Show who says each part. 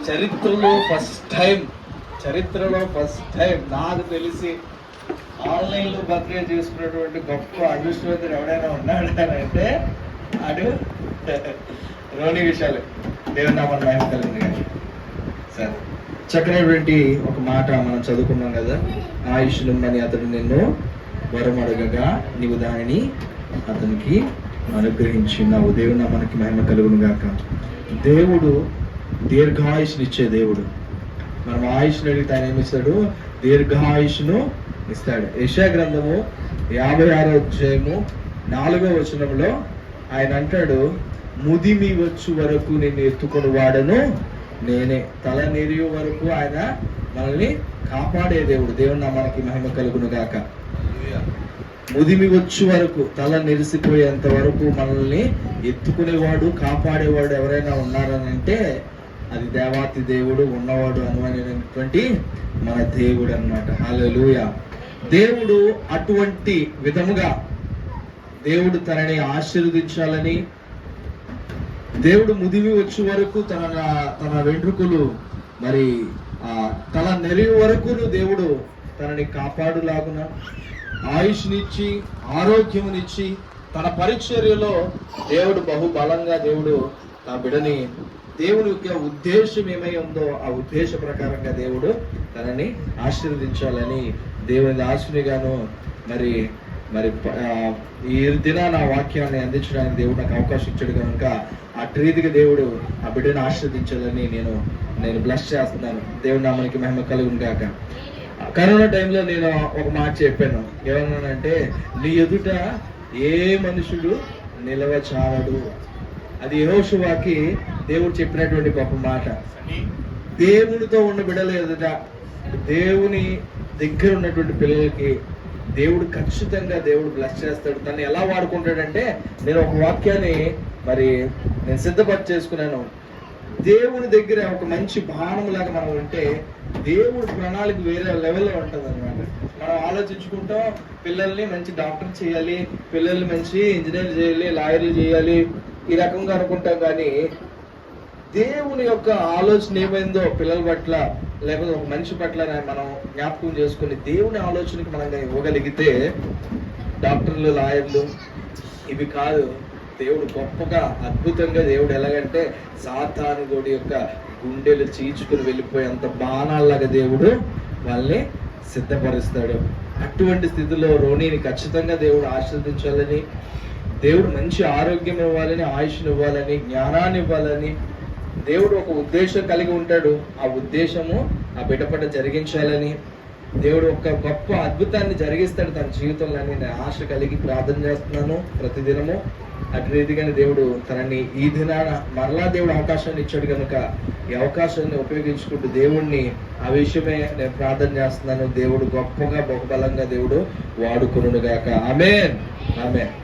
Speaker 1: చరిత్రలో first time నాకు తెలిసి ఆన్లైన్లో బర్త్డే చేసుకున్నటువంటి గొప్ప అదృష్టవంతుడు ఎవడైనా ఉన్నాడు అని అంటే అటు రోని విషయాలు దేవుని నామం మహిమ కలిగింది. కానీ సరే, చక్కనటువంటి ఒక మాట మనం చదువుకున్నాం కదా, ఆయుష్నుమ్మని అతడు నిన్ను వరం అడగగా నీవు దానిని అతనికి అనుగ్రహించినావు. దేవుని నామానికి మహిమ కలుగును గాక. దేవుడు దీర్ఘాయుష్నిచ్చే దేవుడు. మనం ఆయుష్ని అడిగితే ఆయన ఏమిస్తాడు? దీర్ఘాయుష్ను ఇస్తాడు. యెషయా గ్రంథము 56వ అధ్యాయము 4వ వచనంలో ఆయన అంటాడు, ముదిమి వచ్చు వరకు నేను ఎత్తుకొని వాడను నేనే. తల నెరియు వరకు ఆయన మనల్ని కాపాడే దేవుడు. దేవుని నామానికి మహిమ కలుగును గాక. ముదిమి వచ్చు వరకు, తల నెరిసిపోయేంత వరకు మనల్ని ఎత్తుకునేవాడు, కాపాడేవాడు ఎవరైనా ఉన్నారని అంటే అది దేవాతి దేవుడు, ఉన్నవాడు అనువైనటువంటి మన దేవుడు అన్నమాట. హల్లెలూయా. దేవుడు అటువంటి విధముగా దేవుడు తనని ఆశీర్వదించాలని, దేవుడు ముదిమి వచ్చే వరకు తన వెంట్రుకలు మరి తల నెరిగి వరకు దేవుడు తనని కాపాడులాగున ఆయుష్నిచ్చి ఆరోగ్యమునిచ్చి తన పరిచర్యలో దేవుడు బహుబలంగా దేవుడు నా బిడ్డని, దేవుని యొక్క ఉద్దేశం ఏమై ఉందో ఆ ఉద్దేశ ప్రకారంగా దేవుడు తనని ఆశీర్వదించాలని దేవుని దాసునిగాను మరి మరి ఈ దిన నా వాక్యాన్ని అందించడానికి దేవుడు నాకు అవకాశం ఇచ్చాడు కనుక అటు రీతిగా దేవుడు ఆ బిడ్డను ఆశీర్వదించాలని నేను బ్లెస్ చేస్తున్నాను. దేవుడి నామానికి మహిమ కలుగును గాక. కరోనా టైంలో నేను ఒక మాట చెప్పాను. ఏమన్నానంటే, నీ ఎదుట ఏ మనుషుడు నిలవచాలడు. అది యెహోషువకి దేవుడు చెప్పినటువంటి గొప్ప మాట. దేవునితో ఉన్న బిడ్డల ఎదుట, దేవుని దగ్గర ఉన్నటువంటి పిల్లలకి దేవుడు ఖచ్చితంగా దేవుడు బ్లెస్ చేస్తాడు. తను ఎలా వాడుకుంటాడంటే, నేను ఒక వాక్యాన్ని మరి నేను సిద్ధపరిచి చేసుకున్నాను. దేవుని దగ్గర ఒక మంచి బాణం లాగా మనం ఉంటే దేవుడు ప్రణాళిక వేరే లెవెల్లో ఉంటుంది అనమాట. మనం ఆలోచించుకుంటాం, పిల్లల్ని మంచి డాక్టర్ చేయాలి, పిల్లల్ని మంచి ఇంజనీర్ చేయాలి, లాయర్లు చేయాలి, ఈ రకంగా అనుకుంటాం. కానీ దేవుని యొక్క ఆలోచన ఏమైందో పిల్లల పట్ల లేకపోతే ఒక మనిషి పట్ల మనం జ్ఞాపకం చేసుకుని దేవుని ఆలోచనకి మనం ఇవ్వగలిగితే డాక్టర్లు, లాయర్లు ఇవి కాదు. దేవుడు గొప్పగా అద్భుతంగా దేవుడు ఎలాగంటే సాతాను గోడి యొక్క గుండెలు చీల్చుకుని వెళ్ళిపోయేంత బాణాల్లాగా దేవుడు వాళ్ళని సిద్ధపరుస్తాడు. అటువంటి స్థితిలో రోనీని ఖచ్చితంగా దేవుడు ఆశీర్వదించాలని, దేవుడు మంచి ఆరోగ్యం ఇవ్వాలని, ఆయుష్ను ఇవ్వాలని, జ్ఞానాన్ని ఇవ్వాలని దేవుడు ఒక ఉద్దేశం కలిగి ఉంటాడు. ఆ ఉద్దేశము ఆ బిడ్డపట జరిగించాలని దేవుడు ఒక గొప్ప అద్భుతాన్ని జరిగిస్తాడు తన జీవితంలో అని నేను ఆశ కలిగి ప్రార్థన చేస్తున్నాను ప్రతిదినము. అటు రీతిగానే దేవుడు తనని ఈ దినాన మరలా దేవుడు అవకాశాన్ని ఇచ్చాడు కనుక ఈ అవకాశాన్ని ఉపయోగించుకుంటూ దేవుణ్ణి ఆ విషయమే నేను ప్రార్థన చేస్తున్నాను. దేవుడు గొప్పగా బహుబలంగా దేవుడు వాడుకొనుగాక. ఆమేన్, ఆమేన్.